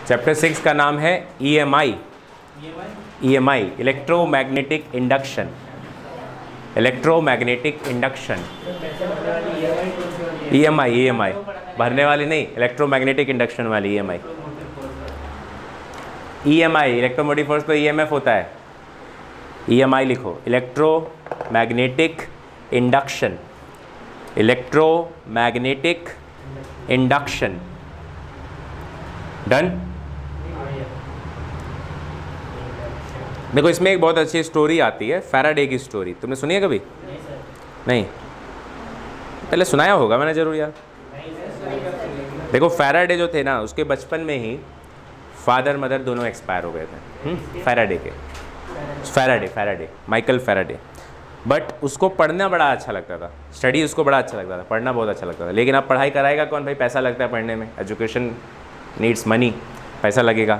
Chapter 6 का नाम है EMI, electromagnetic induction. Electromagnetic induction, EMI भरने वाली नहीं, इलेक्ट्रोमैग्नेटिक इंडक्शन वाली EMI। इलेक्ट्रोमोटिव फोर्स तो EMF होता है, EMI लिखो, electromagnetic induction, electromagnetic induction. Done. देखो इसमें एक बहुत अच्छी स्टोरी आती है, फैराडे की स्टोरी। तुमने सुनी है कभी? नहीं, पहले सुनाया होगा मैंने जरूर यार। देखो फैराडे जो थे ना, उसके बचपन में ही फादर मदर दोनों एक्सपायर हो गए थे। Faraday Michael Faraday. बट उसको पढ़ना बड़ा अच्छा लगता था, स्टडी उसको बड़ा अच्छा लगता था, पढ़ना बहुत अच्छा लगता था। लेकिन अब पढ़ाई कराएगा कौन भाई? पैसा लगता है पढ़ने में, एजुकेशन नीड्स मनी, पैसा लगेगा।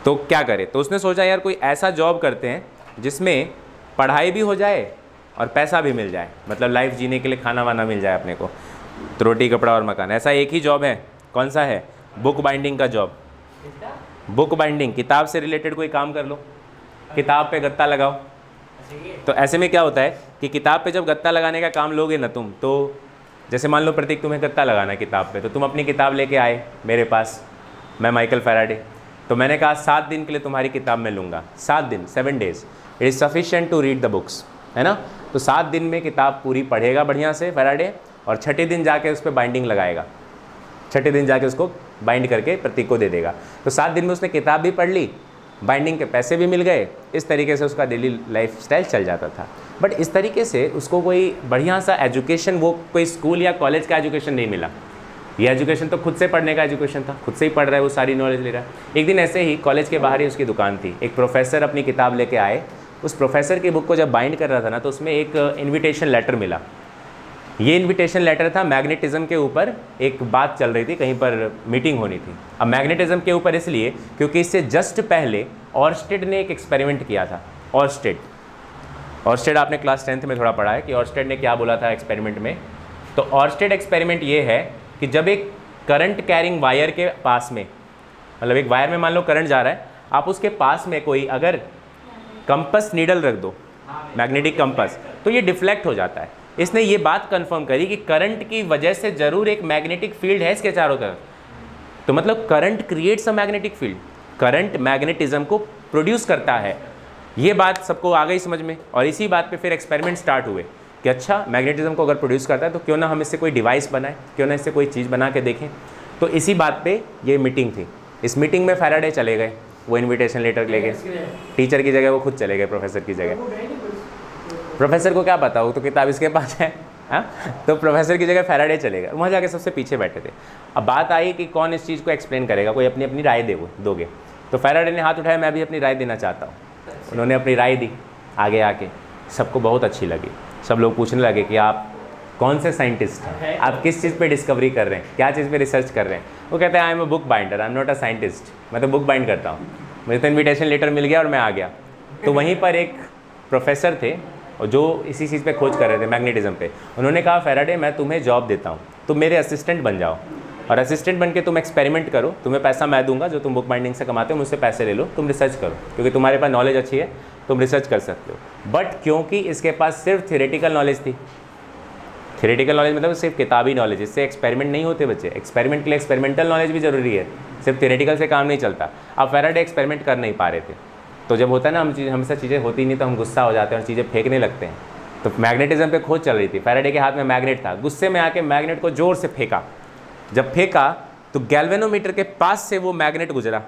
तो क्या करे? तो उसने सोचा यार कोई ऐसा जॉब करते हैं जिसमें पढ़ाई भी हो जाए और पैसा भी मिल जाए, मतलब लाइफ जीने के लिए खाना वाना मिल जाए अपने को, तो रोटी कपड़ा और मकान। ऐसा एक ही जॉब है, कौन सा है? बुक बाइंडिंग का जॉब। बुक बाइंडिंग, किताब से रिलेटेड कोई काम कर लो, किताब पे गत्ता लगाओ। तो ऐसे में क्या होता है कि किताब पे जब गत्ता लगाने का काम लोगे ना तुम, तो जैसे मान लो प्रतीक तुम्हें गत्ता लगाना है किताब पे, तो तुम अपनी किताब लेके आए मेरे पास, मैं माइकल फैराडे। तो मैंने कहा 7 दिन के लिए तुम्हारी किताब मैं लूँगा, 7 दिन, 7 days, it is sufficient to read the books, है ना। तो 7 दिन में किताब पूरी पढ़ेगा बढ़िया से फैराडे, और छठे दिन जाके उस पर बाइंडिंग लगाएगा, छठे दिन जाके उसको बाइंड करके प्रतीक को दे देगा। तो 7 दिन में उसने किताब भी पढ़ ली, बाइंडिंग के पैसे भी मिल गए, इस तरीके से उसका डेली लाइफ स्टाइल चल जाता था। बट इस तरीके से उसको कोई बढ़िया सा एजुकेशन, वो कोई स्कूल या कॉलेज का एजुकेशन नहीं मिला। ये एजुकेशन तो खुद से पढ़ने का एजुकेशन था, खुद से ही पढ़ रहा है, वो सारी नॉलेज ले रहा है। एक दिन ऐसे ही कॉलेज के बाहर ही उसकी दुकान थी, एक प्रोफेसर अपनी किताब लेके आए। उस प्रोफेसर की बुक को जब बाइंड कर रहा था ना, तो उसमें एक इन्विटेशन लेटर मिला। ये इन्विटेशन लेटर था मैग्नेटिज्म के ऊपर, एक बात चल रही थी, कहीं पर मीटिंग होनी थी। अब मैग्नेटिज्म के ऊपर इसलिए क्योंकि इससे जस्ट पहले ऑर्स्टेड ने एक एक्सपेरिमेंट किया था। ऑर्स्टेड आपने क्लास 10th में थोड़ा पढ़ा है कि ऑर्स्टेड ने क्या बोला था एक्सपेरिमेंट में। तो ऑर्स्टेड एक्सपेरिमेंट ये है कि जब एक करंट कैरिंग वायर के पास में, मतलब एक वायर में मान लो करंट जा रहा है, आप उसके पास में कोई अगर कंपस नीडल रख दो, मैग्नेटिक कंपस, तो ये डिफ्लेक्ट हो जाता है। इसने ये बात कंफर्म करी कि करंट की वजह से ज़रूर एक मैग्नेटिक फील्ड है इसके चारों तरफ। तो मतलब current creates a magnetic field, current magnetism को प्रोड्यूस करता है। ये बात सबको आ गई समझ में, और इसी बात पे फिर एक्सपेरिमेंट स्टार्ट हुए कि अच्छा मैग्नेटिज्म को अगर प्रोड्यूस करता है तो क्यों ना हम इससे कोई डिवाइस बनाएं, क्यों ना इससे कोई चीज़ बना के देखें। तो इसी बात पे ये मीटिंग थी। इस मीटिंग में फैराडे चले गए, वो इन्विटेशन लेटर लेके, टीचर की जगह वो खुद चले गए प्रोफेसर की जगह। प्रोफेसर को क्या पता, वो तो किताब इसके पास है, हाँ। तो प्रोफेसर की जगह फैराडे चले गए, वहाँ जाके सबसे पीछे बैठे थे। अब बात आई कि कौन इस चीज़ को एक्सप्लेन करेगा, कोई अपनी अपनी राय दोगे। तो फैराडे ने हाथ उठाया, मैं भी अपनी राय देना चाहता हूँ। उन्होंने अपनी राय दी आगे आके, सबको बहुत अच्छी लगी। सब लोग पूछने लगे कि आप कौन से साइंटिस्ट हैं, आप किस चीज़ पे डिस्कवरी कर रहे हैं, क्या चीज़ पे रिसर्च कर रहे हैं। वो कहते हैं I am a book binder, I am not a scientist, मैं तो बुक बाइंड करता हूँ। मुझे तो इन्विटेशन लेटर मिल गया और मैं आ गया। तो वहीं पर एक प्रोफेसर थे और जो इसी चीज़ पे खोज कर रहे थे, मैग्नेटिज्म पे। उन्होंने कहा फैराडे मैं तुम्हें जॉब देता हूँ, तुम मेरे असिस्टेंट बन जाओ, और असिस्टेंट बन के तुम एक्सपेरिमेंट करो, तुम्हें पैसा मैं दूंगा, जो तुम बुक बाइंडिंग से कमाते हो मुझसे पैसे ले लो, तुम रिसर्च करो, क्योंकि तुम्हारे पास नॉलेज अच्छी है, तुम रिसर्च कर सकते हो। बट क्योंकि इसके पास सिर्फ थ्योरेटिकल नॉलेज थी, थ्योरेटिकल नॉलेज मतलब सिर्फ किताबी नॉलेज, इससे एक्सपेरिमेंट नहीं होते बच्चे। एक्सपेरिमेंट के लिए एक्सपेरिमेंटल नॉलेज भी जरूरी है, सिर्फ थ्योरेटिकल से काम नहीं चलता। अब फैराडे एक्सपेरिमेंट कर नहीं पा रहे थे, तो जब होता है ना हमसे चीज़ें होती नहीं तो हम गुस्सा हो जाते हैं और चीज़ें फेंकने लगते हैं। तो मैग्नेटिज्म पे खोज चल रही थी, फैराडे के हाथ में मैग्नेट था, गुस्से में आके मैग्नेट को जोर से फेंका। जब फेंका तो गैल्वेनोमीटर के पास से वो मैग्नेट गुजरा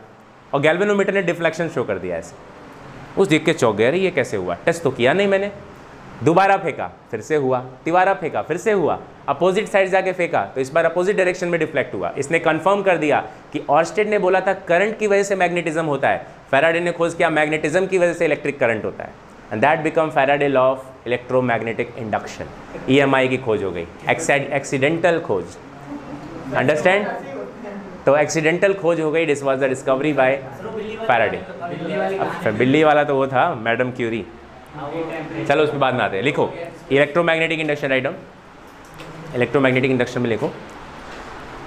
और गैल्वेनोमीटर ने डिफ्लेक्शन शो कर दिया ऐसे। उस देख के चौंक गया, अरे ये कैसे हुआ, टेस्ट तो किया नहीं मैंने। दोबारा फेंका, फिर से हुआ, तिबारा फेंका, फिर से हुआ, अपोजिट साइड जाके फेंका तो इस बार अपोजिट डायरेक्शन में डिफ्लेक्ट हुआ। इसने कंफर्म कर दिया कि ऑर्स्टेड ने बोला था करंट की वजह से मैग्नेटिज्म होता है, फैराडे ने खोज किया मैग्नेटिज्म की वजह से इलेक्ट्रिक करंट होता है, and that become Faraday law of electromagnetic induction. EMI की खोज हो गई, एक्सीडेंटल खोज, अंडरस्टैंड। तो एक्सीडेंटल खोज हो गई, this was the discovery by Faraday. बिल्ली वाला तो वो था मैडम क्यूरी, चलो उस पर बाद में आते हैं। लिखो electromagnetic induction, write down, electromagnetic induction में लिखो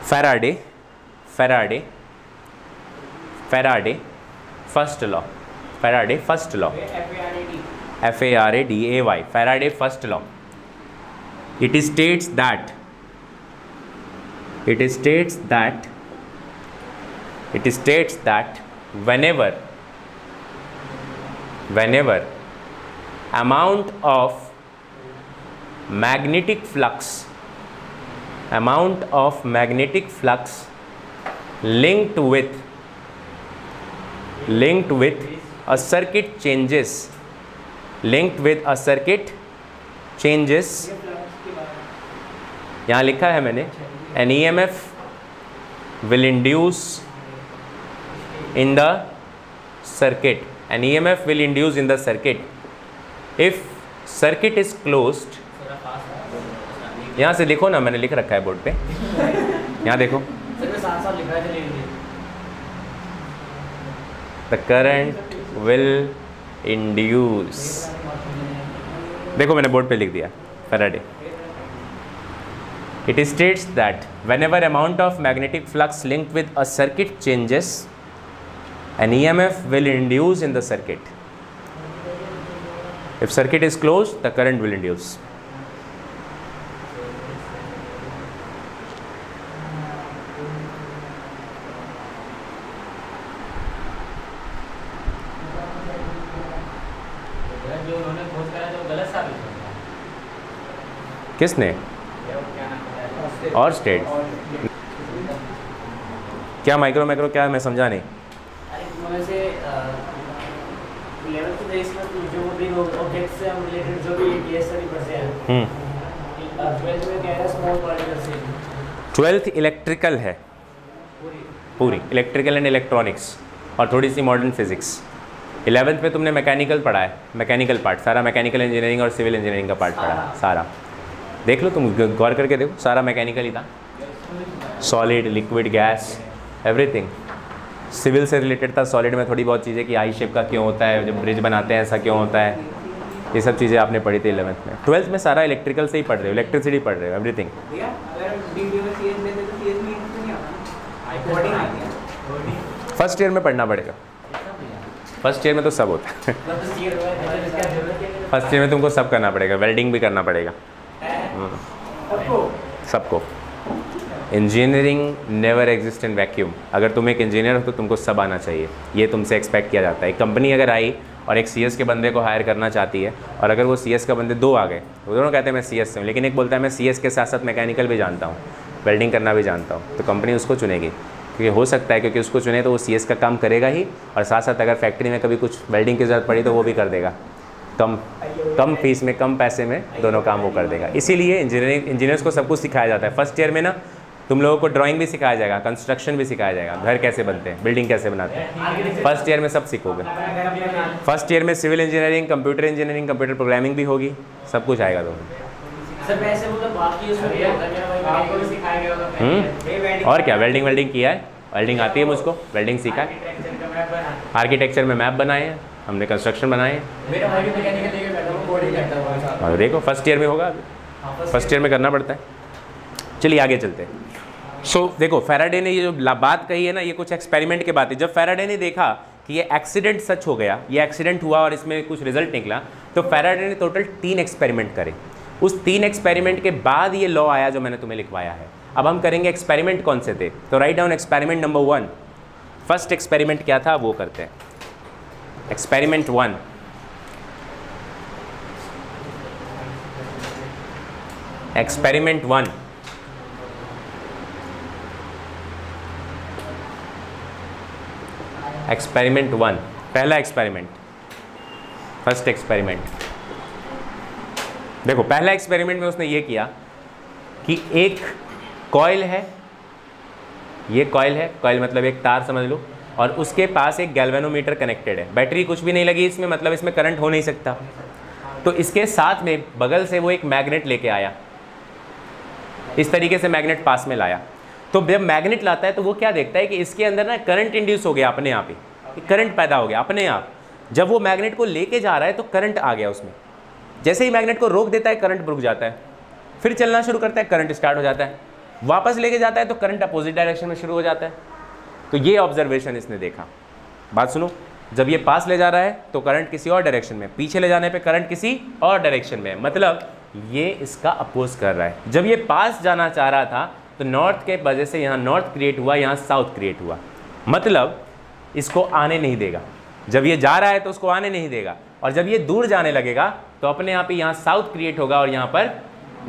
Faraday Faraday first law. Faraday first law. F-A-R-A-D-A-Y. Faraday first law. It states that whenever amount of magnetic flux linked with a circuit changes, यहाँ लिखा है मैंने, an EMF will induce in the circuit. An EMF will induce in the circuit if circuit is closed. यहाँ से देखो ना, मैंने लिख रखा है बोर्ड पे, यहाँ देखो, the current will induce, देखो मैंने बोर्ड पे लिख दिया Faraday. It states that whenever amount of magnetic flux linked with a circuit changes, an EMF will induce in the circuit. If circuit is closed, the current will induce. किसने? और state क्या micro क्या, मैं समझा नहीं। Twelfth electrical है पूरी, electrical and electronics और थोड़ी सी मॉडर्न फिजिक्स। 11th में तुमने मैकेनिकल पढ़ा है, मैकेनिकल पार्ट सारा, मैकेनिकल इंजीनियरिंग और सिविल इंजीनियरिंग का पार्ट पढ़ा है सारा। देख लो तुम, गौर करके देखो, सारा मैकेनिकल ही था, solid, liquid, gas, everything. Civil से रिलेटेड था, सॉलिड में थोड़ी बहुत चीज़ें कि आई शेप का क्यों होता है, जब ब्रिज बनाते हैं ऐसा क्यों होता है, ये सब चीज़ें आपने पढ़ी थी 11th में। 12th में सारा इलेक्ट्रिकल से ही पढ़ रहे हो, इलेक्ट्रिसिटी पढ़ रहे हो, एवरीथिंग। फर्स्ट ईयर में पढ़ना पड़ेगा, फर्स्ट ईयर में तो सब होता है। फर्स्ट ईयर में तुमको सब करना पड़ेगा, वेल्डिंग भी करना पड़ेगा सबको। Engineering never exist in vacuum. अगर तुम एक इंजीनियर हो तो तुमको सब आना चाहिए, ये तुमसे एक्सपेक्ट किया जाता है। एक कंपनी अगर आई और एक CS के बंदे को हायर करना चाहती है, और अगर वो CS का बंदे 2 आ गए, वो दोनों कहते हैं मैं CS से हूँ, लेकिन एक बोलता है मैं CS के साथ साथ मैकेनिकल भी जानता हूँ, वेल्डिंग करना भी जानता हूँ, तो कंपनी उसको चुनेगी। क्योंकि हो सकता है क्योंकि उसको चुने तो वो CS का काम करेगा ही, और साथ साथ अगर फैक्ट्री में कभी कुछ वेल्डिंग की ज़रूरत पड़ी तो वो भी कर देगा, कम फीस में, कम पैसे में, दोनों काम वो कर देगा। इसीलिए इंजीनियर्स को सब कुछ सिखाया जाता है। फर्स्ट ईयर में ना तुम लोगों को ड्राइंग भी सिखाया जाएगा, कंस्ट्रक्शन भी सिखाया जाएगा, घर कैसे बनते हैं, बिल्डिंग कैसे बनाते हैं, फर्स्ट ईयर में सब सीखोगे। फर्स्ट ईयर में सिविल इंजीनियरिंग, कंप्यूटर प्रोग्रामिंग भी होगी, सब कुछ आएगा तुम्हें। और क्या, वेल्डिंग किया है, वेल्डिंग आती है मुझको, वेल्डिंग सीखा है, आर्किटेक्चर में मैप बनाए हैं हमने, कंस्ट्रक्शन बनाए हैं। और देखो फर्स्ट ईयर में होगा, अभी फर्स्ट ईयर में करना पड़ता है। चलिए आगे चलते हैं। देखो फैराडे ने ये जो बात कही है ना, ये कुछ एक्सपेरिमेंट की बात है। जब फैराडे ने देखा कि ये एक्सीडेंट सच हो गया, ये एक्सीडेंट हुआ और इसमें कुछ रिजल्ट निकला, तो फैराडे ने टोटल 3 एक्सपेरिमेंट करे। उस 3 एक्सपेरिमेंट के बाद ये लॉ आया जो मैंने तुम्हें लिखवाया है। अब हम करेंगे एक्सपेरिमेंट कौन से थे, तो write down experiment number 1। First experiment क्या था वो करते हैं। एक्सपेरिमेंट 1, एक्सपेरिमेंट 1, एक्सपेरिमेंट 1, पहला एक्सपेरिमेंट, फर्स्ट एक्सपेरिमेंट। देखो पहला एक्सपेरिमेंट में उसने ये किया कि एक कॉइल है, ये कॉइल है, कॉइल मतलब एक तार समझ लो, और उसके पास एक गैल्वेनोमीटर कनेक्टेड है। बैटरी कुछ भी नहीं लगी इसमें, मतलब इसमें करंट हो नहीं सकता। तो इसके साथ में बगल से वो एक मैग्नेट लेके आया, इस तरीके से मैग्नेट पास में लाया। तो जब मैग्नेट लाता है तो वो क्या देखता है कि इसके अंदर ना करंट इंड्यूस हो गया अपने आप ही, करंट पैदा हो गया अपने आप। जब वो मैग्नेट को लेके जा रहा है तो करंट आ गया उसमें। जैसे ही मैग्नेट को रोक देता है करंट रुक जाता है, फिर चलना शुरू करता है, करंट स्टार्ट हो जाता है, वापस लेके जाता है तो करंट अपोजिट डायरेक्शन में शुरू हो जाता है। तो ये ऑब्जर्वेशन इसने देखा। बात सुनो, जब ये पास ले जा रहा है तो करंट किसी और डायरेक्शन में, पीछे ले जाने पे करंट किसी और डायरेक्शन में, मतलब ये इसका अपोज कर रहा है। जब ये पास जाना चाह रहा था तो नॉर्थ के वजह से यहाँ नॉर्थ क्रिएट हुआ, यहाँ साउथ क्रिएट हुआ, मतलब इसको आने नहीं देगा। जब ये जा रहा है तो उसको आने नहीं देगा, और जब ये दूर जाने लगेगा तो अपने आप ही यहाँ साउथ क्रिएट होगा और यहाँ पर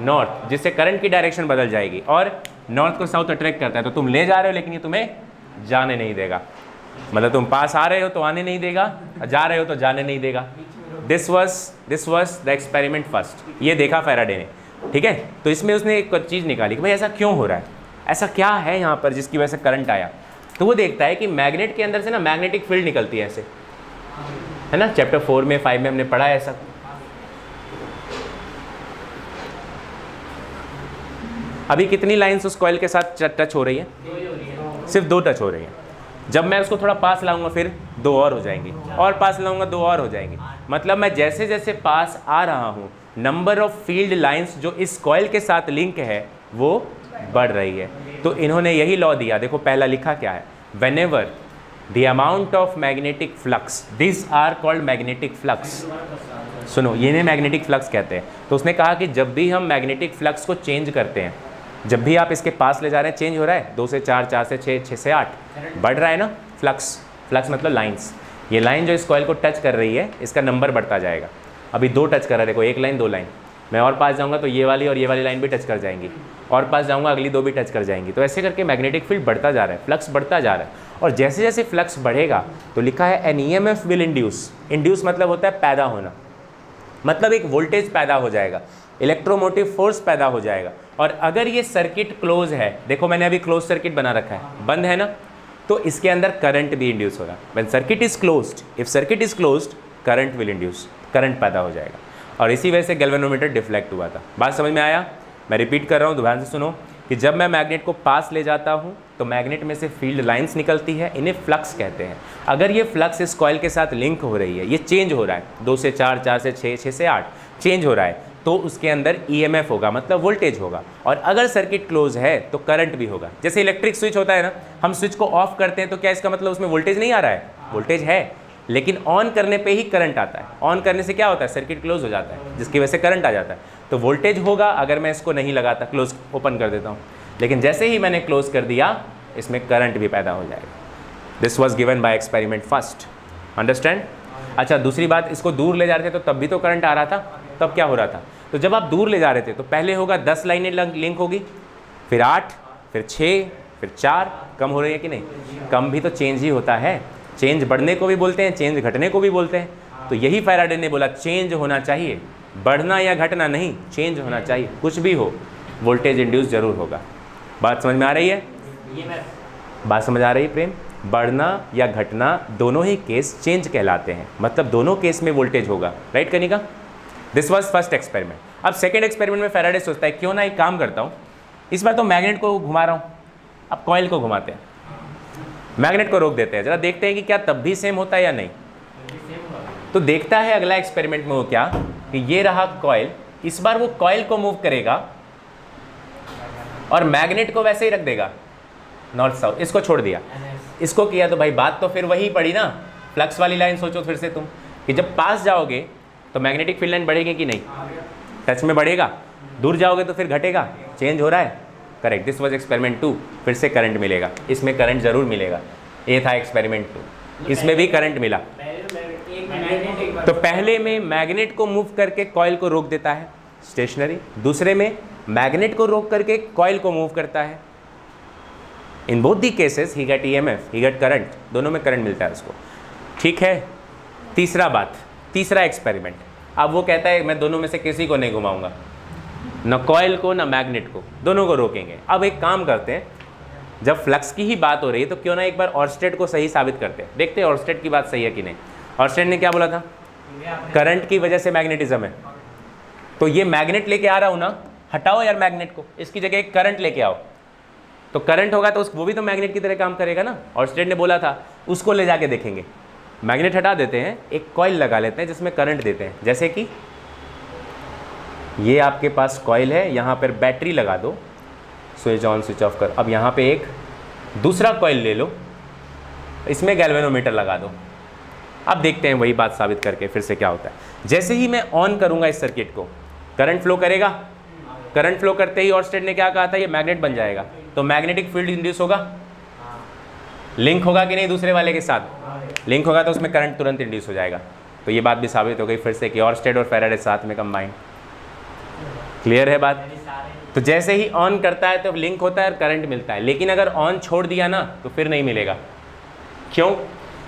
नॉर्थ, जिससे करंट की डायरेक्शन बदल जाएगी और नॉर्थ को साउथ अट्रैक्ट करता है। तो तुम ले जा रहे हो लेकिन ये तुम्हें जाने नहीं देगा, मतलब तुम पास आ रहे हो तो आने नहीं देगा, जा रहे हो तो जाने नहीं देगा। This was the experiment first, ये देखा फैराडे ने, ठीक है। तो इसमें उसने एक चीज़ निकाली कि भाई ऐसा क्यों हो रहा है, ऐसा क्या है यहाँ पर जिसकी वजह से करंट आया। तो वो देखता है कि मैग्नेट के अंदर से ना मैग्नेटिक फील्ड निकलती है ऐसे, है ना, चैप्टर 4 में 5 में हमने पढ़ा है ऐसा। अभी कितनी लाइंस उस कॉइल के साथ टच हो रही है? सिर्फ 2 टच हो रही हैं। जब मैं उसको थोड़ा पास लाऊंगा फिर 2 और हो जाएंगी, और पास लाऊंगा 2 और हो जाएंगी, मतलब मैं जैसे जैसे पास आ रहा हूँ नंबर ऑफ फील्ड लाइंस जो इस कॉइल के साथ लिंक है वो बढ़ रही है। तो इन्होंने यही लॉ दिया, देखो पहला लिखा क्या है, whenever the amount of magnetic flux, this are called magnetic flux. सुनो, ये मैग्नेटिक फ्लक्स कहते हैं। तो उसने कहा कि जब भी हम मैग्नेटिक फ्लक्स को चेंज करते हैं, जब भी आप इसके पास ले जा रहे हैं, चेंज हो रहा है 2 से 4, 4 से 6, 6 से 8, बढ़ रहा है ना फ्लक्स। फ्लक्स मतलब लाइंस, ये लाइन जो इस कॉइल को टच कर रही है इसका नंबर बढ़ता जाएगा। अभी 2 टच कर रहा है, देखो 1 लाइन 2 लाइन, मैं और पास जाऊंगा तो ये वाली और ये वाली लाइन भी टच कर जाएंगी, और पास जाऊंगा अगली 2 भी टच कर जाएंगी। तो ऐसे करके मैग्नेटिक फील्ड बढ़ता जा रहा है, फ्लक्स बढ़ता जा रहा है। और जैसे जैसे फ्लक्स बढ़ेगा तो लिखा है an EMF will induce. Induce मतलब होता है पैदा होना, मतलब एक वोल्टेज पैदा हो जाएगा, इलेक्ट्रोमोटिव फोर्स पैदा हो जाएगा। और अगर ये सर्किट क्लोज है, देखो मैंने अभी क्लोज सर्किट बना रखा है, बंद है ना, तो इसके अंदर करंट भी इंड्यूस होगा। When circuit is closed, if circuit is closed, current will induce, current पैदा हो जाएगा। और इसी वजह से गैल्वेनोमीटर डिफ्लेक्ट हुआ था। बात समझ में आया? मैं रिपीट कर रहा हूँ, ध्यान से सुनो कि जब मैं मैग्नेट को पास ले जाता हूँ तो मैग्नेट में से फील्ड लाइंस निकलती है, इन्हें फ्लक्स कहते हैं। अगर ये फ्लक्स इस कॉइल के साथ लिंक हो रही है, ये चेंज हो रहा है 2 से 4, 4 से 6, 6 से 8 चेंज हो रहा है, तो उसके अंदर EMF होगा, मतलब वोल्टेज होगा। और अगर सर्किट क्लोज है तो करंट भी होगा। जैसे इलेक्ट्रिक स्विच होता है ना, हम स्विच को ऑफ करते हैं तो क्या इसका मतलब उसमें वोल्टेज नहीं आ रहा है? वोल्टेज है, लेकिन ऑन करने पे ही करंट आता है। ऑन करने से क्या होता है? सर्किट क्लोज हो जाता है, जिसकी वजह से करंट आ जाता है। तो वोल्टेज होगा अगर मैं इसको नहीं लगाता, क्लोज ओपन कर देता हूँ, लेकिन जैसे ही मैंने क्लोज कर दिया इसमें करंट भी पैदा हो जाएगा। This was given by experiment first, understand. अच्छा, दूसरी बात, इसको दूर ले जा रहे थे तो तब भी तो करंट आ रहा था। तब क्या हो रहा था? तो जब आप दूर ले जा रहे थे तो पहले होगा 10 लाइनें लिंक होगी, फिर 8, फिर 6, फिर 4, कम हो रही है कि नहीं? कम भी तो चेंज ही होता है। चेंज बढ़ने को भी बोलते हैं, चेंज घटने को भी बोलते हैं। तो यही फैराडे ने बोला, चेंज होना चाहिए, बढ़ना या घटना नहीं, चेंज होना चाहिए। कुछ भी हो, वोल्टेज इंड्यूस जरूर होगा। बात समझ में आ रही है? बात समझ आ रही है प्रेम? बढ़ना या घटना दोनों ही केस चेंज कहलाते हैं, मतलब दोनों केस में वोल्टेज होगा। Right Kanika? This was first experiment. अब सेकेंड एक्सपेरिमेंट में फैराडे सोचता है क्यों ना एक काम करता हूँ, इस बार तो मैग्नेट को घुमा रहा हूँ, अब कॉइल को घुमाते हैं, मैग्नेट को रोक देते हैं, जरा देखते हैं कि क्या तब भी सेम होता है या नहीं। तो देखता है अगला एक्सपेरिमेंट में वो क्या, कि ये रहा कॉइल, इस बार वो कॉइल को मूव करेगा और मैग्नेट को वैसे ही रख देगा नॉर्थ साउथ, इसको छोड़ दिया, इसको किया। तो भाई बात तो फिर वही पड़ी ना, फ्लक्स वाली लाइन सोचो फिर से तुम, कि जब पास जाओगे तो मैग्नेटिक फील्ड लाइन बढ़ेगी कि नहीं? टच में बढ़ेगा, दूर जाओगे तो फिर घटेगा, चेंज हो रहा है। Correct, this was experiment 2। फिर से करंट मिलेगा, इसमें करंट जरूर मिलेगा। ये था एक्सपेरिमेंट 2, इसमें भी करंट मिला। तो पहले में मैग्नेट को मूव करके कॉइल को रोक देता है, स्टेशनरी। दूसरे में मैग्नेट को रोक करके कॉइल को मूव करता है। In both the cases he get EMF, he get current, दोनों में करंट मिलता है उसको। ठीक है। तीसरा एक्सपेरिमेंट, अब वो कहता है मैं दोनों में से किसी को नहीं घुमाऊंगा, न कॉइल को न मैग्नेट को, दोनों को रोकेंगे। अब एक काम करते हैं, जब फ्लक्स की ही बात हो रही है तो क्यों ना एक बार ऑर्स्टेड को सही साबित करते हैं, देखते हैं ऑर्स्टेड की बात सही है कि नहीं। ऑर्स्टेड ने क्या बोला था? करंट की वजह से मैग्नेटिज्म है। तो ये मैग्नेट लेके आ रहा हूँ ना, हटाओ यार मैग्नेट को, इसकी जगह एक करंट लेके आओ। तो करंट होगा तो वो भी तो मैग्नेट की तरह काम करेगा ना। ऑर्स्टेड ने बोला था उसको ले जाके देखेंगे। मैग्नेट हटा देते हैं, एक कॉइल लगा लेते हैं जिसमें करंट देते हैं। जैसे कि ये आपके पास कॉइल है, यहाँ पर बैटरी लगा दो, स्विच ऑन स्विच ऑफ कर। अब यहाँ पे एक दूसरा कॉइल ले लो, इसमें गैल्वेनोमीटर लगा दो। अब देखते हैं वही बात साबित करके फिर से क्या होता है। जैसे ही मैं ऑन करूंगा इस सर्किट को, करंट फ्लो करेगा। करंट फ्लो करते ही ऑर्स्टेड ने क्या कहा था, ये मैग्नेट बन जाएगा, तो मैग्नेटिक फील्ड इंड्यूस होगा, लिंक होगा कि नहीं दूसरे वाले के साथ, लिंक होगा तो उसमें करंट तुरंत इंड्यूस हो जाएगा। तो ये बात भी साबित हो गई फिर से कि ऑर्स्टेड और फैराडे साथ में कंबाइंड। क्लियर है बात। तो जैसे ही ऑन करता है तो लिंक होता है और करंट मिलता है, लेकिन अगर ऑन छोड़ दिया ना तो फिर नहीं मिलेगा। क्यों?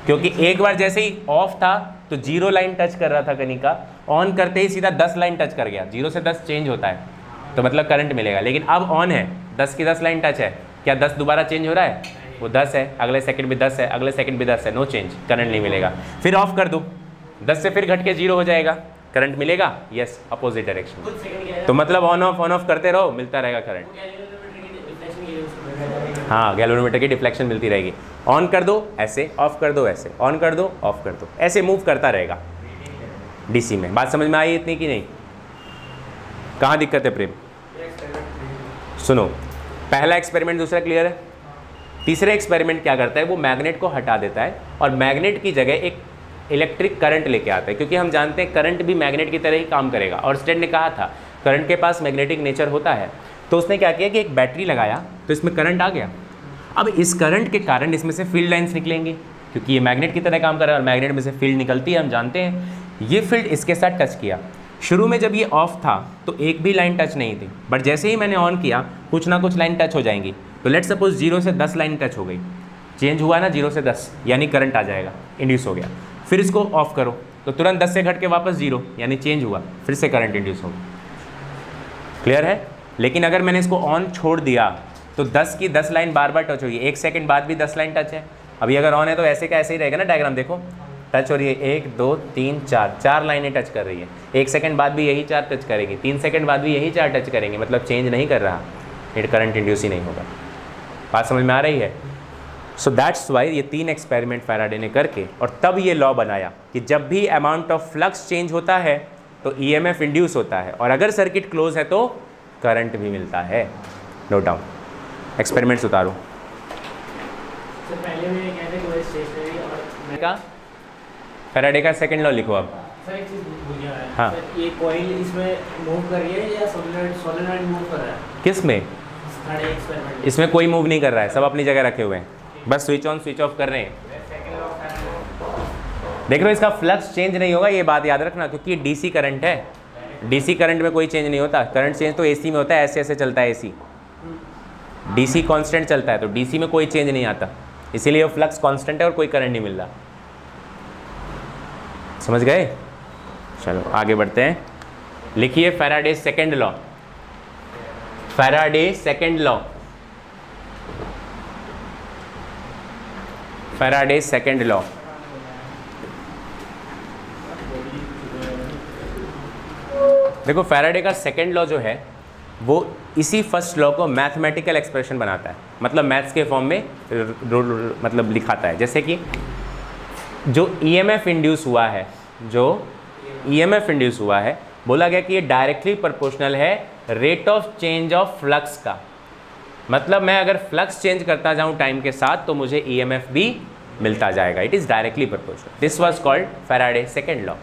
क्योंकि एक बार जैसे ही ऑफ था तो 0 लाइन टच कर रहा था कनिका, ऑन करते ही सीधा 10 लाइन टच कर गया। 0 से 10 चेंज होता है तो मतलब करंट मिलेगा, लेकिन अब ऑन है, 10 की 10 लाइन टच है, क्या 10 दोबारा चेंज हो रहा है? वो 10 है, अगले सेकंड भी 10 है, अगले सेकंड भी 10 है, नो चेंज, करंट नहीं मिलेगा। फिर ऑफ कर दो, 10 से फिर घट के 0 हो जाएगा, करंट मिलेगा? Yes, opposite direction. तो मतलब ऑन ऑफ करते रहो, मिलता रहेगा करंट। हाँ, गैल्वेनोमीटर की डिफ्लेक्शन मिलती रहेगी। ऑन कर दो ऐसे, ऑफ कर दो ऐसे, ऑन कर दो ऑफ कर दो, ऐसे मूव करता रहेगा डीसी में। बात समझ में आई इतनी कि नहीं? कहाँ दिक्कत है प्रेम? सुनो, पहला एक्सपेरिमेंट, दूसरा क्लियर है। तीसरा एक्सपेरिमेंट क्या करता है, वो मैग्नेट को हटा देता है और मैग्नेट की जगह एक इलेक्ट्रिक करंट लेके आता है, क्योंकि हम जानते हैं करंट भी मैग्नेट की तरह ही काम करेगा। और ऑर्स्टेड ने कहा था करंट के पास मैग्नेटिक नेचर होता है, तो उसने क्या किया कि एक बैटरी लगाया तो इसमें करंट आ गया। अब इस करंट के कारण इसमें से फील्ड लाइन्स निकलेंगे, क्योंकि ये मैग्नेट की तरह काम कर रहा है और मैग्नेट में से फील्ड निकलती है, हम जानते हैं। ये फील्ड इसके साथ टच किया। शुरू में जब ये ऑफ था तो एक भी लाइन टच नहीं थी, बट जैसे ही मैंने ऑन किया कुछ ना कुछ लाइन टच हो जाएंगी। तो लेट्स सपोज 0 से 10 लाइन टच हो गई, चेंज हुआ ना 0 से 10, यानी करंट आ जाएगा, इंड्यूस हो गया। फिर इसको ऑफ करो तो तुरंत 10 से घट के वापस 0, यानी चेंज हुआ, फिर से करंट इंड्यूस होगा। क्लियर है? लेकिन अगर मैंने इसको ऑन छोड़ दिया तो 10 की 10 लाइन बार बार टच होगी, 1 सेकंड बाद भी 10 लाइन टच है। अभी अगर ऑन है तो ऐसे का ऐसे ही रहेगा ना, डायग्राम देखो, टच हो रही है, 1 2 3 4 लाइनें टच कर रही है। 1 सेकंड बाद भी यही 4 टच करेंगी, 3 सेकंड बाद भी यही 4 टच करेंगे, मतलब चेंज नहीं कर रहा, ये करंट इंड्यूस ही नहीं होगा। बात समझ में आ रही है? सो दैट्स वाई ये 3 एक्सपेरिमेंट फैराडे ने करके और तब ये लॉ बनाया कि जब भी अमाउंट ऑफ फ्लक्स चेंज होता है तो ईएमएफ इंड्यूस होता है, और अगर सर्किट क्लोज है तो करंट भी मिलता है। नोट डाउन, एक्सपेरिमेंट्स उतारो। सर पहले में कहते हैं स्टेशनरी और का फैराडे का सेकंड लॉ लिखो अब। सर एक चीज़ भूल गया है। हाँ। सर ये कॉइल इसमें मूव कर रही है या सोलेनॉइड मूव कर रहा है? किस में? थर्ड एक्सपेरिमेंट इसमें कोई मूव नहीं कर रहा है, सब अपनी जगह रखे हुए हैं, बस स्विच ऑन स्विच ऑफ कर रहे हैं। देख लो, इसका फ्लक्स चेंज नहीं होगा, ये बात याद रखना, क्योंकि डीसी करंट है। डीसी करंट में कोई चेंज नहीं होता, करंट चेंज तो एसी में होता है, ऐसे ऐसे चलता है एसी। डीसी कांस्टेंट चलता है, तो डीसी में कोई चेंज नहीं आता, इसीलिए वो फ्लक्स कांस्टेंट है और कोई करंट नहीं मिल रहा। समझ गए? चलो आगे बढ़ते हैं। लिखिए Faraday second law. Faraday second law, Faraday second law. देखो, फैराडे का सेकंड लॉ जो है वो इसी फर्स्ट लॉ को मैथमेटिकल एक्सप्रेशन बनाता है, मतलब मैथ्स के फॉर्म में मतलब लिखाता है। जैसे कि जो ईएमएफ इंड्यूस हुआ है, जो ईएमएफ इंड्यूस हुआ है, बोला गया कि ये डायरेक्टली प्रोपोर्शनल है rate of change of flux का। मतलब मैं अगर फ्लक्स चेंज करता जाऊं टाइम के साथ तो मुझे ईएमएफ भी मिलता जाएगा। It is directly proportional. This was called Faraday second law.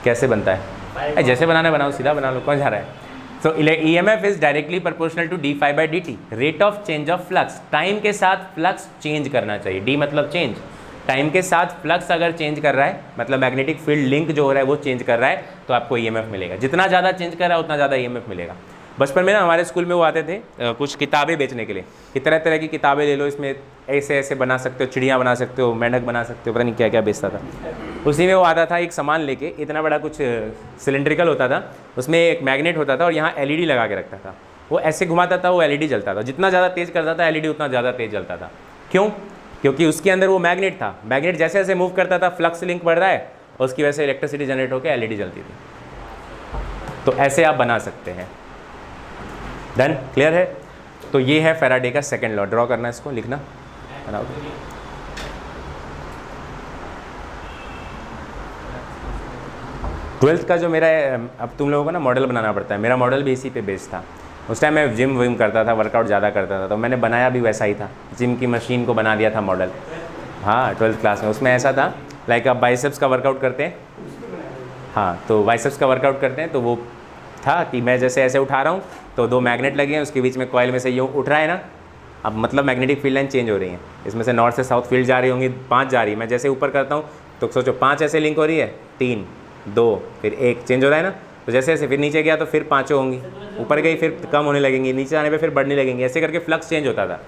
कैसे बनता है? जैसे बनाना बनाओ, सीधा बना लो, कौन जा रहा है? So EMF is directly proportional to d phi by d t, rate of change of flux. Time के साथ फ्लक्स चेंज करना चाहिए, डी मतलब चेंज। टाइम के साथ फ्लक्स अगर चेंज कर रहा है, मतलब मैग्नेटिक फील्ड लिंक जो हो रहा है वो चेंज कर रहा है, तो आपको ईएमएफ मिलेगा। जितना ज़्यादा चेंज कर रहा है उतना ज़्यादा ईएमएफ मिलेगा। बचपन में ना हमारे स्कूल में वो आते थे कुछ किताबें बेचने के लिए कि तरह तरह की किताबें ले लो, इसमें ऐसे ऐसे बना सकते हो, चिड़िया बना सकते हो, मेंढक बना सकते हो, पता नहीं क्या क्या बेचता था। उसी में वो आता था एक सामान लेके, इतना बड़ा कुछ सिलेंड्रिकल होता था, उसमें एक मैग्नेट होता था और यहाँ एलईडी लगा के रखता था। वो ऐसे घुमाता था, वो एलईडी जलता था। जितना ज़्यादा तेज़ करता था एलईडी उतना ज़्यादा तेज़ जलता था। क्यों? क्योंकि उसके अंदर वो मैग्नेट था। मैग्नेट जैसे जैसे मूव करता था फ्लक्स लिंक बढ़ रहा है, और उसकी वजह से इलेक्ट्रिसिटी जनरेट होकर एलईडी जलती थी। तो ऐसे आप बना सकते हैं। डन? क्लियर है? तो ये है फैराडे का सेकंड लॉ। ड्रॉ करना है, इसको लिखना, बनाओ। ट्वेल्थ का जो मेरा अब तुम लोगों को ना मॉडल बनाना पड़ता है, मेरा मॉडल भी इसी पे बेस्ड था। उस टाइम मैं जिम विम करता था, वर्कआउट ज़्यादा करता था, तो मैंने बनाया भी वैसा ही था, जिम की मशीन को बना दिया था मॉडल। हाँ 12th क्लास में। उसमें ऐसा था लाइक आप बाइसेप्स का वर्कआउट करते हैं, हाँ तो बाइसेप्स का वर्कआउट करते हैं, तो वो था कि मैं जैसे ऐसे उठा रहा हूँ तो 2 मैग्नेट लगे हैं, उसके बीच में कॉइल में से यूँ उठ रहा है ना, अब मतलब मैग्नेटिक फील्ड लाइन चेंज हो रही है, इसमें से नॉर्थ से साउथ फील्ड जा रही होंगी, 5 जा रही है, मैं जैसे ऊपर करता हूँ तो सोचो 5 ऐसे लिंक हो रही है, 3 2 फिर 1 चेंज हो रहा है ना, तो जैसे जैसे फिर नीचे गया तो फिर 5 होंगी, ऊपर गई फिर कम होने लगेंगी, नीचे आने पे फिर बढ़ने लगेंगी, ऐसे करके फ्लक्स चेंज होता था।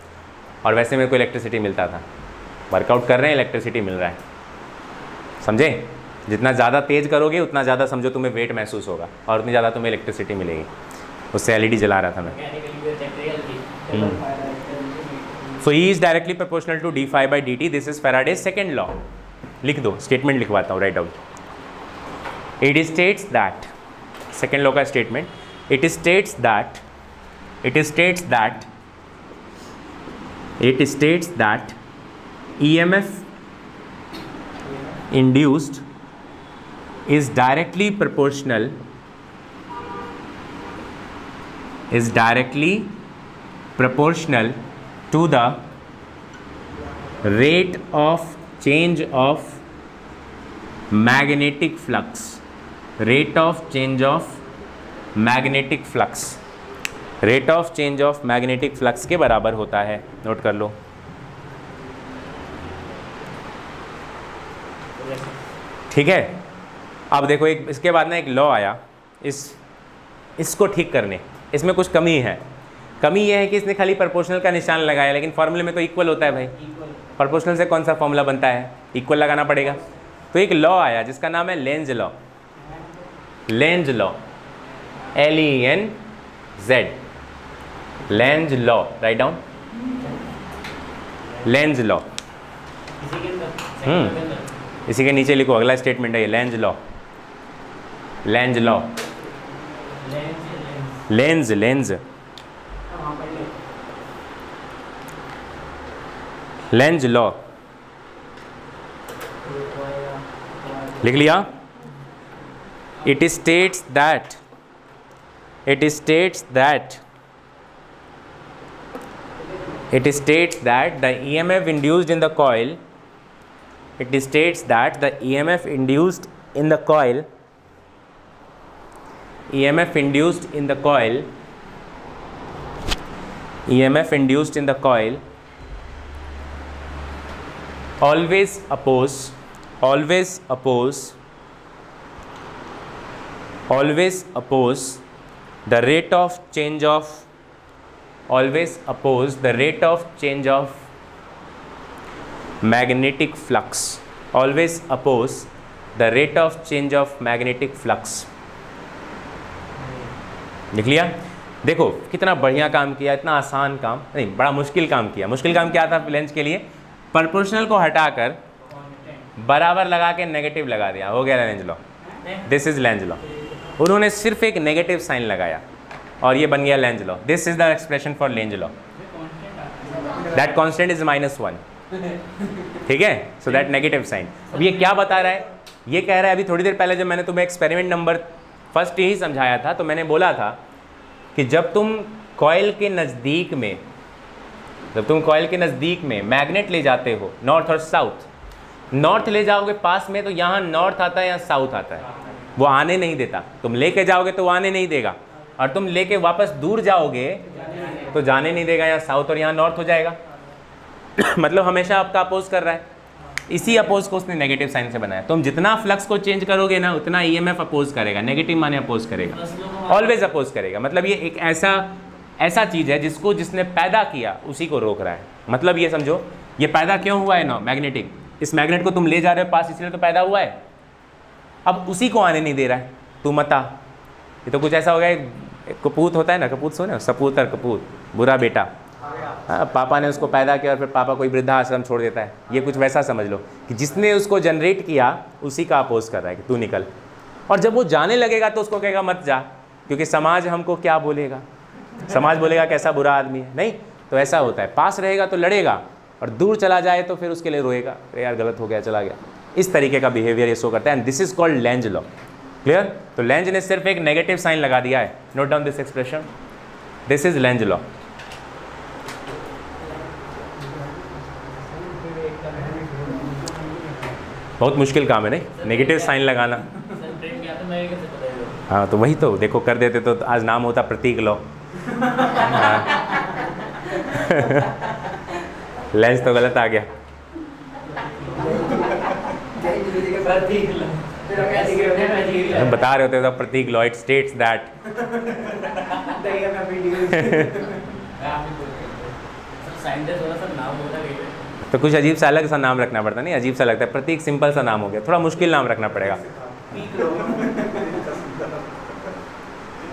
और वैसे मेरे को इलेक्ट्रिसिटी मिलता था, वर्कआउट कर रहे हैं इलेक्ट्रिसिटी मिल रहा है, समझे? जितना ज़्यादा तेज़ करोगे उतना ज़्यादा समझो तुम्हें वेट महसूस होगा और उतनी ज़्यादा तुम्हें इलेक्ट्रिसिटी मिलेगी। उससे एलईडी जला रहा था मैं। So e is directly proportional to d phi by d t, this is Faraday's second law. लिख दो, स्टेटमेंट लिखवाता हूँ, write down. It states that, second law का statement, it states that EMF induced is directly proportional to the rate of change of magnetic flux, rate of change of magnetic flux, rate of change of magnetic flux के बराबर होता है। Note कर लो। ठीक है, अब देखो एक इसके बाद ना एक लॉ आया इसको ठीक करने, इसमें कुछ कमी है। कमी यह है कि इसने खाली प्रोपोर्शनल का निशान लगाया, लेकिन फॉर्मूले में तो इक्वल होता है भाई। प्रोपोर्शनल से कौन सा फॉर्मूला बनता है? इक्वल लगाना पड़ेगा। तो एक लॉ आया जिसका नाम है Lenz law. Lenz law, LENZ, Lenz law, write down, Lenz law. इसी के नीचे लिखो, अगला स्टेटमेंट है ये, Lenz law. Lenz law, length length Lenz law लिख लिया। It states that the EMF induced in the coil, it states that the EMF induced in the coil, EMF induced in the coil always oppose the rate of change of magnetic flux, always oppose the rate of change of magnetic flux। लिख लिया? देखो कितना बढ़िया काम किया, इतना आसान काम नहीं, बड़ा मुश्किल काम किया। मुश्किल काम क्या था लेंज के लिए? प्रोपोर्शनल को हटाकर बराबर लगा के नेगेटिव लगा दिया, हो गया Lenz law. This is Lenz law. उन्होंने सिर्फ एक नेगेटिव साइन लगाया और ये बन गया Lenz law. This is the expression for Lenz law. That constant is -1, ठीक है? So that negative sign. अब ये क्या बता रहा है? ये कह रहा है, अभी थोड़ी देर पहले जब मैंने तुम्हें एक्सपेरिमेंट नंबर फर्स्ट यही समझाया था, तो मैंने बोला था कि जब तुम कॉइल के नज़दीक में मैग्नेट ले जाते हो, नॉर्थ और साउथ, नॉर्थ ले जाओगे पास में तो यहाँ नॉर्थ आता है, यहाँ साउथ आता है, वो आने नहीं देता। तुम लेके जाओगे तो वो आने नहीं देगा, और तुम लेके वापस दूर जाओगे तो जाने नहीं देगा, यहाँ साउथ और यहाँ नॉर्थ हो जाएगा। मतलब हमेशा आपका अपोज कर रहा है। इसी अपोज को उसने नेगेटिव साइन से बनाया। तुम जितना फ्लक्स को चेंज करोगे ना, उतना EMF अपोज करेगा। नेगेटिव माने अपोज करेगा, ऑलवेज अपोज करेगा। मतलब ये एक ऐसा चीज़ है जिसने पैदा किया उसी को रोक रहा है। मतलब ये समझो, ये पैदा क्यों हुआ है ना, मैग्नेटिक, इस मैग्नेट को तुम ले जा रहे हो पास, इसलिए तो पैदा हुआ है। अब उसी को आने नहीं दे रहा है, तू मता। ये तो कुछ ऐसा हो गया, कपूत होता है ना, कपूत सुने, सपूत और कपूत, बुरा बेटा। पापा ने उसको पैदा किया और फिर पापा कोई वृद्धाश्रम छोड़ देता है। ये कुछ वैसा समझ लो कि जिसने उसको जनरेट किया उसी का अपोज कर रहा है कि तू निकल। और जब वो जाने लगेगा तो उसको कहेगा मत जा, क्योंकि समाज हमको क्या बोलेगा, समाज बोलेगा कैसा बुरा आदमी है। नहीं, तो ऐसा होता है, पास रहेगा तो लड़ेगा, और दूर चला जाए तो फिर उसके लिए रोएगा, अरे यार गलत हो गया, चला गया। इस तरीके का बिहेवियर ये शो करता है, and this is called Lenz law. Clear? तो लेंज ने सिर्फ एक नेगेटिव साइन लगा दिया है। Note down this expression, this is Lenz law. बहुत मुश्किल काम है नहीं, नेगेटिव साइन लगाना। हाँ तो वही तो देखो, कर देते तो आज नाम होता प्रतीक लॉ। लेंस तो गलत आ गया। हम बता रहे होते तो प्रतीक लॉ, इट स्टेट्स दैट। तो कुछ अजीब सा अलग सा नाम रखना पड़ता, नहीं अजीब सा लगता है, प्रतीक सिंपल सा नाम हो गया, थोड़ा मुश्किल नाम रखना पड़ेगा।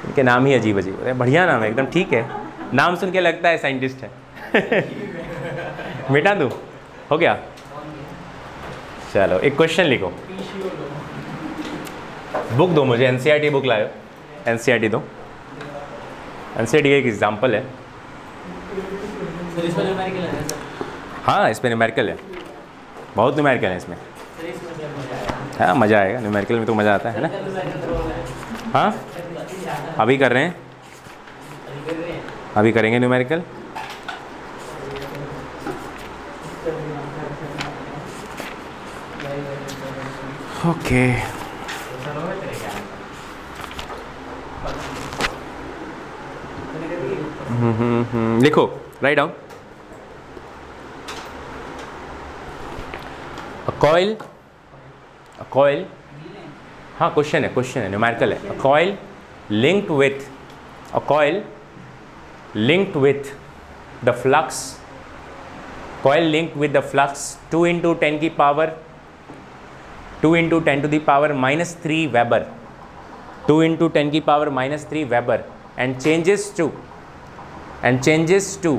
इनके नाम ही अजीब अजीब होते हैं, बढ़िया नाम है एकदम, ठीक है, नाम सुन के लगता है साइंटिस्ट है। मिटा दूँ, हो गया। चलो एक क्वेश्चन लिखो, बुक दो मुझे, एनसीईआरटी बुक लाओ, एनसीईआरटी दो। एनसीईआरटी एक एग्जाम्पल है। हाँ इस पर न्यूमेरिकल है, बहुत न्यूमेरिकल है इसमें। हाँ मज़ा आएगा, न्यूमेरिकल में तो मज़ा आता है ना। हाँ अभी कर रहे हैं, अभी करेंगे न्यूमेरिकल। ओके लिखो, राइट डाउन। कॉइल, हाँ क्वेश्चन है, न्यूमेरिकल है। A coil linked with the flux, coil linked with the flux 2 into 10 की power 2 into 10 to the power minus 3 Weber, 2 into 10 की power minus 3 Weber, and changes to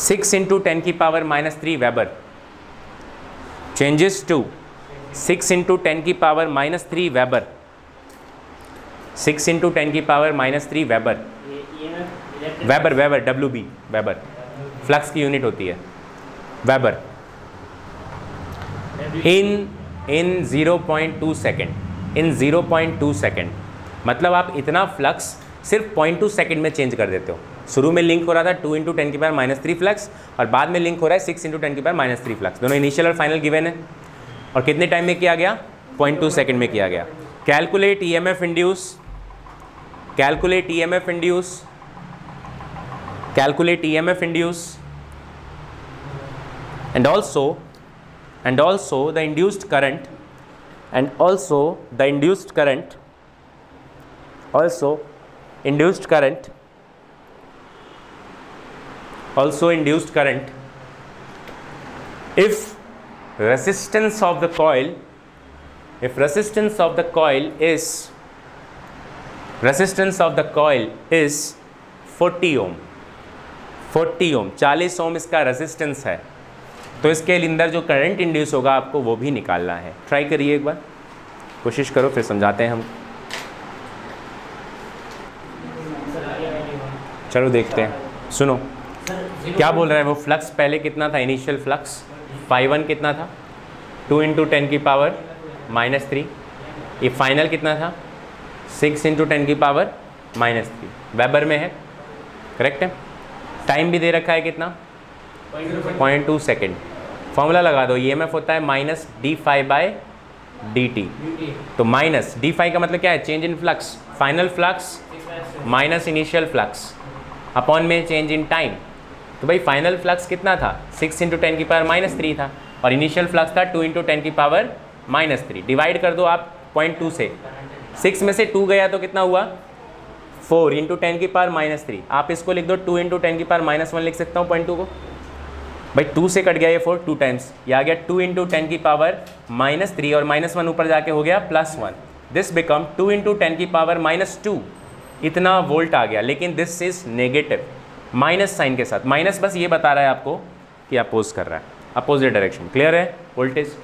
6 into 10 की power minus 3 Weber, changes to 6 into 10 की power minus 3 Weber, 6 into 10 की power minus 3 Weber, weber WB, weber flux की unit होती है, weber, इन 0.2 second, इन 0.2 second. मतलब आप इतना फ्लक्स सिर्फ 0.2 सेकेंड में चेंज कर देते हो। शुरू में लिंक हो रहा था 2 into 10 की पावर -3 फ्लक्स, और बाद में लिंक हो रहा है 6 into 10 की पावर -3 फ्लक्स। दोनों इनिशियल और फाइनल गिवन है, और कितने टाइम में किया गया? 0.2 सेकेंड में किया गया। Calculate EMF induce, calculate EMF induce, calculate EMF induce, and also the induced current, and also the induced current, also induced current, also induced current, if resistance of the coil, if resistance of the coil is 40 ओम, 40 ओम, 40 ओम इसका resistance है, तो इसके अंदर जो current induce होगा आपको वो भी निकालना है। ट्राई करिए एक बार, कोशिश करो, फिर समझाते हैं हम। चलो देखते हैं, सुनो क्या बोल रहा है वो। फ्लक्स पहले कितना था? इनिशियल फ्लक्स φ1 कितना था? 2 into 10 की पावर -3। ये फाइनल कितना था? 6 into 10 की पावर -3, वेबर में है, करेक्ट है। टाइम भी दे रखा है कितना? 0.2 सेकेंड। फॉर्मूला लगा दो, EMF होता है -dφ/dt, तो -dφ का मतलब क्या है? Change in flux, final flux minus initial flux upon में चेंज इन टाइम। तो भाई फाइनल फ्लक्स कितना था? 6 into 10 की पावर -3 था, और इनिशियल फ्लक्स था 2 into 10 की पावर -3। डिवाइड कर दो आप 0.2 से, 6 में से 2 गया तो कितना हुआ? 4 into 10 की पावर -3। आप इसको लिख दो 2 into 10 की पावर -1 लिख सकता हूँ 0.2 को। भाई 2 से कट गया ये 4 2 टाइम्स, ये आ गया 2 into 10 की पावर -3, और -1 ऊपर जाके हो गया +1। दिस बिकम 2 into 10 की पावर -2, इतना वोल्ट आ गया। लेकिन this is negative, minus sign के साथ। माइनस बस ये बता रहा है आपको कि अपोज कर रहा है, अपोजिट डायरेक्शन। क्लियर है voltage?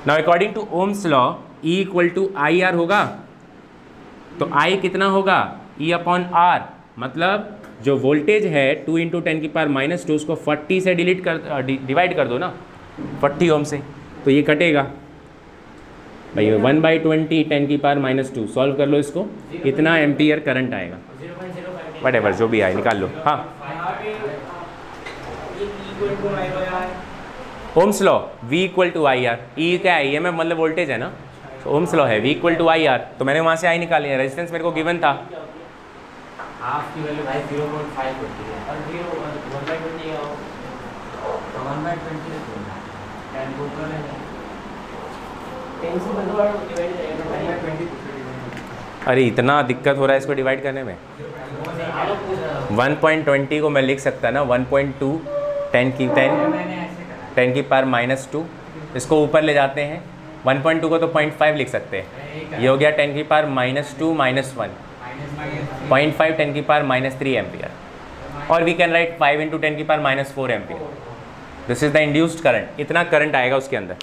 Now according to Ohm's law E = IR होगा, तो I कितना होगा? E/R, मतलब जो वोल्टेज है 2 into 10 की पावर -2, उसको 40 से डिवाइड कर दो ना, 40 ओम से, तो ये कटेगा भाई 1/20 10 की पावर -2। सॉल्व कर लो इसको, इतना एम्पियर करंट आएगा। वटेवर जो भी आए निकाल लो। हाँ, Ohm's law V equal to I R. E क्या है, EMF मतलब वोल्टेज है ना, तो ओम्स लॉ है V equal to I R. तो मैंने वहाँ से आई निकाली है, रेजिस्टेंस मेरे को गिवन था। हाफ की वैल्यू भाई 0.5 होती है और 1/20 का 1/20 10 को कर लेंगे 10 से डिवाइड करेंगे। अरे इतना दिक्कत हो रहा है इसको डिवाइड करने में। 1.20 को मैं लिख सकता ना 1.2 10 की पावर -2, इसको ऊपर ले जाते हैं। 1.2 को तो 0.5 लिख सकते हैं, ये हो गया 10 की पावर -2 -1 0.5 10 की पावर -3 एम्पियर। और वी कैन राइट 5 × 10 की power -4 ampere. This is the induced current, इतना करंट आएगा उसके अंदर।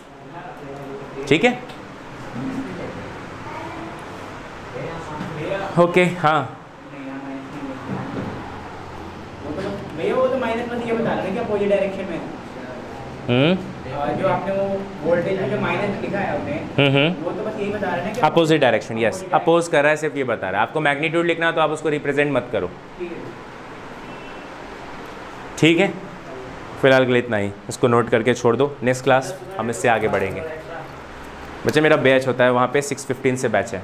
ठीक है, ओके। हाँ भैया वो तो माइनस में ये बता रहे हैं कि अपोजिट डायरेक्शन में जो आपने वो वोल्टेज में जो माइनस लिखा है आपने वो तो बस यही बता रहे हैं कि अपोजिट डायरेक्शन। यस, अपोज कर रहा है, सिर्फ ये बता रहा है। आपको मैग्नीट्यूड लिखना तो आप उसको रिप्रेजेंट मत करो। ठीक है, फिलहाल के लिए इतना ही, इसको नोट करके छोड़ दो। नेक्स्ट क्लास हम इससे आगे बढ़ेंगे। बच्चे मेरा बैच होता है वहाँ पे 6:15 से बैच है।